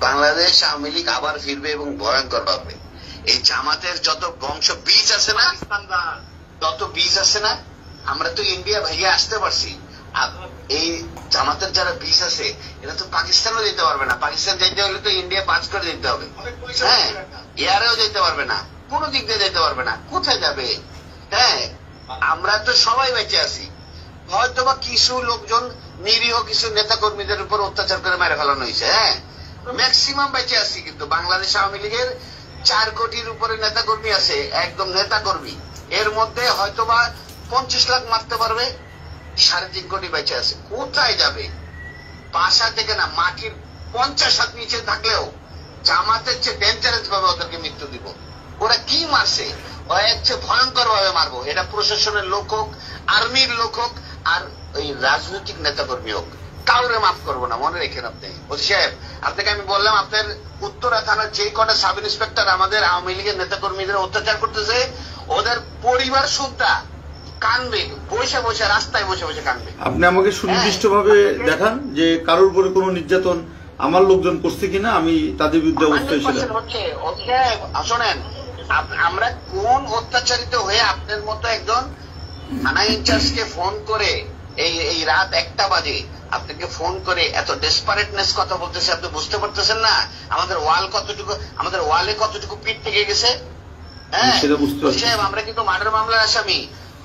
বাংলাদেশ আওয়ামী লীগ আবার ফিরবে এবং ভয়ঙ্কর ভাবে। এই জামাতের যত বংশ বীজ আছে না, তত বীজ আছে না, আমরা তো ইন্ডিয়া ভাইয়া আসতে পারছি। এই জামাতের যারা বীজ আছে এরা তো পাকিস্তানও যেতে পারবে না। পাকিস্তান যেতে হলে তো ইন্ডিয়া পাঁচ করে যেতে হবে, হ্যাঁ, এয়ারেও যেতে পারবে না, কোনো দিক দিয়ে যেতে পারবে না। কোথায় যাবে? হ্যাঁ, আমরা তো সবাই বেঁচে আছি। হয়তোবা কিছু লোকজন নিরীহ কিছু নেতা কর্মীদের উপর অত্যাচার করে মেরে ফেলানো হয়েছে, হ্যাঁ, ম্যাক্সিমাম বেঁচে আছি। কিন্তু বাংলাদেশ আওয়ামী লীগের 4 কোটির উপরে নেতা কর্মী আছে, একদম নেতা কর্মী। এর মধ্যে হয়তোবা 50 লাখ মারতে পারবে, 3.5 কোটি বেঁচে আছে। কোথায় যাবে? বাসা থেকে না, মাটির 50 হাত নিচে থাকলেও জামাতের চেয়ে ডেঞ্জারাস ভাবে ওদেরকে মৃত্যু দিব। ওরা কি মারছে, ওরা হচ্ছে ভয়ঙ্কর ভাবে মারবো। এটা প্রশাসনের লোক হোক, আর্মির লোক হোক, আর ওই রাজনৈতিক নেতা কর্মী হোক, কাউরে মাফ করবো না, মনে রেখেন আপনি। ওসি সাহেব, আপনাকে আমি বললাম আপনার উত্তরা থানার যে কটা সাব ইন্সপেক্টর আমাদের আওয়ামী লীগের নেতা কর্মীদের অত্যাচার করতেছে, ওদের পরিবার শুনতা কানবে, বসে বসে রাস্তায় বসে বসে কানবে। আপনি আমাকে সুনির্দিষ্ট ভাবে দেখান যে কারোর উপরে কোনো নির্যাতন আমার লোকজন করছে কিনা, আমি তাদের বিরুদ্ধে অবস্থায় ছিলাম। শোনেন, আমরা কোন অত্যাচারিত হয়ে আপনার মতো একজন থানা ইনচার্জকে ফোন করে এই রাত 1টা বাজে আপনাকে ফোন করে এত ডেসপারেটনেস কথা বলতেছে, আপনি বুঝতে পারতেছেন না আমাদের ওয়ালে কতটুকু পিঠ থেকে গেছে। হ্যাঁ, আমরা কিন্তু মার্ডার মামলার আসামি,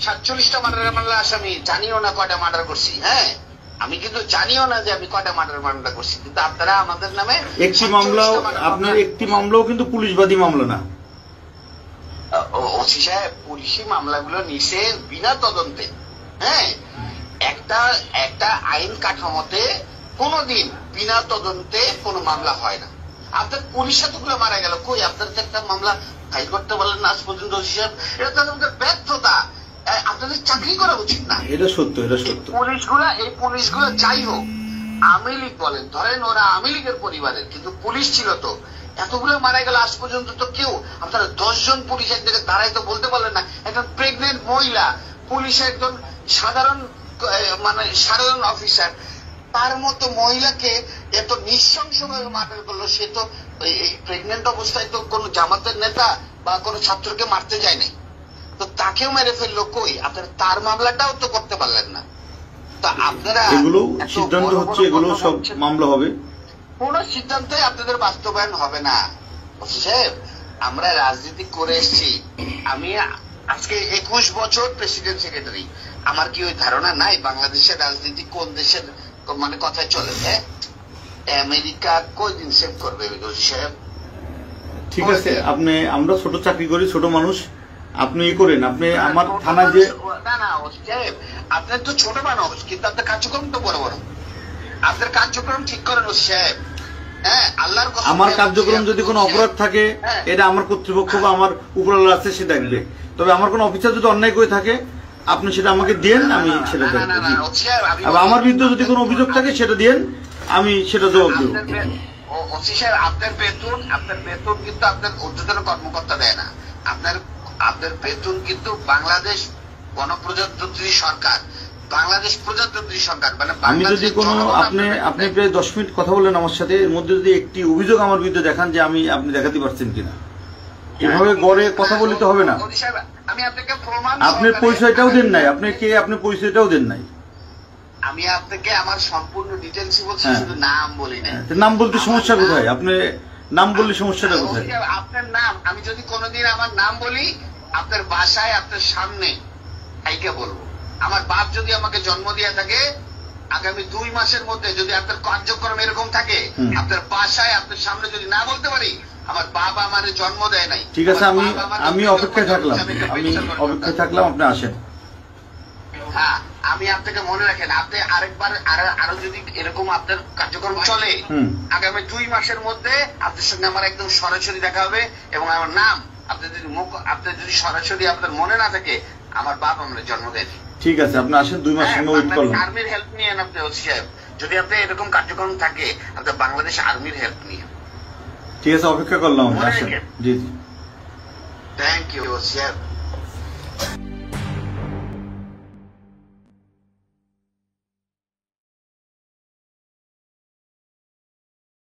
47টা মার্ডার মামলার আসামি, জানিও না কয়টা মার্ডার করছি। হ্যাঁ, আমি কিন্তু জানিও না যে আমি কয়টা মার্ডার মামলা করছি, কিন্তু আপনারা আমাদের নামে একটি মামলাও, আপনার একটি মামলাও কিন্তু পুলিশবাদী মামলা না। ওসি সাহেব, পুলিশি মামলাগুলো নিছে বিনা তদন্তে। হ্যাঁ, একটা আইন কাঠামোতে কোনদিন বিনা তদন্তে কোনো মামলা হয় না। আপনার পুলিশ এতগুলো মারা গেল, কই আপনার তো একটা মামলা ফাইল করতে বললেন না আজ পর্যন্ত। ওসি সাহেব, এটা তো আমাদের ব্যর্থতা, আপনাদের চাকরি করা উচিত না। এটা সত্য, এটা সত্য। এই পুলিশগুলো যাই হোক, আওয়ামী লীগ বলেন, ধরেন ওরা আওয়ামী লীগের পরিবারের, কিন্তু পুলিশ ছিল তো, এতগুলো মারা গেল আজ পর্যন্ত তো কেউ, আপনারা 10 জন পুলিশ এক জায়গায় দাঁড়াই তো বলতে পারলেন না। একজন প্রেগনেন্ট মহিলা পুলিশের একজন সাধারণ অফিসার, তার মতো মহিলাকে এত নৃশংসভাবে মার্ডার করলো। সে তো এই প্রেগনেন্ট অবস্থায় তো কোন জামাতের নেতা বা কোন ছাত্রকে মারতে যায় নাই, তো তাকেও মেরে ফেললো। কই আপনারা তার মামলাটাও তো করতে পারলেন না। তা আপনারা এগুলো সিদ্ধান্ত হচ্ছে, এগুলো সব মামলা হবে, কোন সিদ্ধান্তে আপনাদের বাস্তবায়ন হবে না। সাহেব, আমরা রাজনীতি করে এসেছি, আমি আজকে 21 বছর প্রেসিডেন্ট সেক্রেটারি। আমার কি ওই ধারণা নাই বাংলাদেশের রাজনীতি কোন দেশের কথায় চলে? হ্যাঁ, আমেরিকা কয়দিন সেভ করবে সাহেব? ঠিক আছে, আপনি, আমরা ছোট চাকরি করি, ছোট মানুষ, আপনি করেন, আপনি আমার থানা যে না সাহেব, আপনার তো ছোট মানুষ, কিন্তু আপনার কার্যক্রম তো বড় বড়। আপনার কার্যক্রম ঠিক করেন ওসি সাহেব। হ্যাঁ, আল্লাহর কসম, আমার কার্যক্রম যদি কোনো অপরাধ থাকে, এটা আমার কর্তৃপক্ষ বা আমার উপরওয়ালা আছে সে দেখবে। তবে আমার কোনো অফিসার যদি অন্যায় করে থাকে, আপনি সেটা আমাকে দেন, আমি সেটা দেখব। আমার বিরুদ্ধে যদি কোনো অভিযোগ থাকে সেটা দেন, আমি সেটা জবাব দেব। ওসি সাহেব, আপনার বেতন কিন্তু আপনার ঊর্ধ্বতন কর্মকর্তা দেয় না। আপনার বেতন কিন্তু বাংলাদেশ গণপ্রজাতন্ত্রী সরকার, বাংলাদেশ প্রজাতন্ত্রী সরকার, মানে আমি যদি কোনো, আপনি প্রায় 10 মিনিট কথা বললেন আমার সাথে, এর মধ্যে যদি একটি অভিযোগ আমার বিরুদ্ধে দেখান যে আপনি দেখাতে পারছেন কিনা, এভাবে গড়ে কথা বলতে হবে না। আমি আপনাকে প্রমাণ, আপনার পরিচয়টাও দেন নাই, আপনি কে, আপনার পরিচয়টাও দেন নাই। আমি আপনাকে আমার সম্পূর্ণ ডিটেলস বলছি, শুধু নাম বলি না। নাম বলতে সমস্যা কোথায়? আপনি নাম বললে সমস্যাটা কোথায়? আপনার নাম, আমি যদি কোনোদিন আমার নাম বলি, আপনার বাসায় আপনার সামনে আইকে বলবো। আমার বাপ যদি আমাকে জন্ম দিয়ে থাকে, আগামী 2 মাসের মধ্যে যদি আপনার কার্যক্রম এরকম থাকে, আপনার বাসায় আপনার সামনে যদি না বলতে পারি, আমার বাবা আমার জন্ম দেয় নাই। ঠিক আছে, আমি অপেক্ষায় থাকলাম, আপনি আসেন। হ্যাঁ, আমি আপনাকে মনে রাখেন, আপনি আরেকবার আরো যদি এরকম আপনার কার্যক্রম চলে, আগামী 2 মাসের মধ্যে আপনার সঙ্গে আমার একদম সরাসরি দেখা হবে। এবং আমার নাম আপনার যদি সরাসরি আপনার মনে না থাকে, আমার বাপ আমার জন্ম দেয়নি। ঠিক আছে, আপনি আসেন, 2 মাস সঙ্গে ওয়েট করলাম। আর্মির হেল্প নিয়েন আপনি ওসি সাহেব, যদি আপনি এরকম কার্যক্রম থাকে, আপনার বাংলাদেশ আর্মির হেল্প নিয়ে। ঠিক আছে, অপেক্ষা করলাম। জি জি, থ্যাংক ইউ ওসি সাহেব।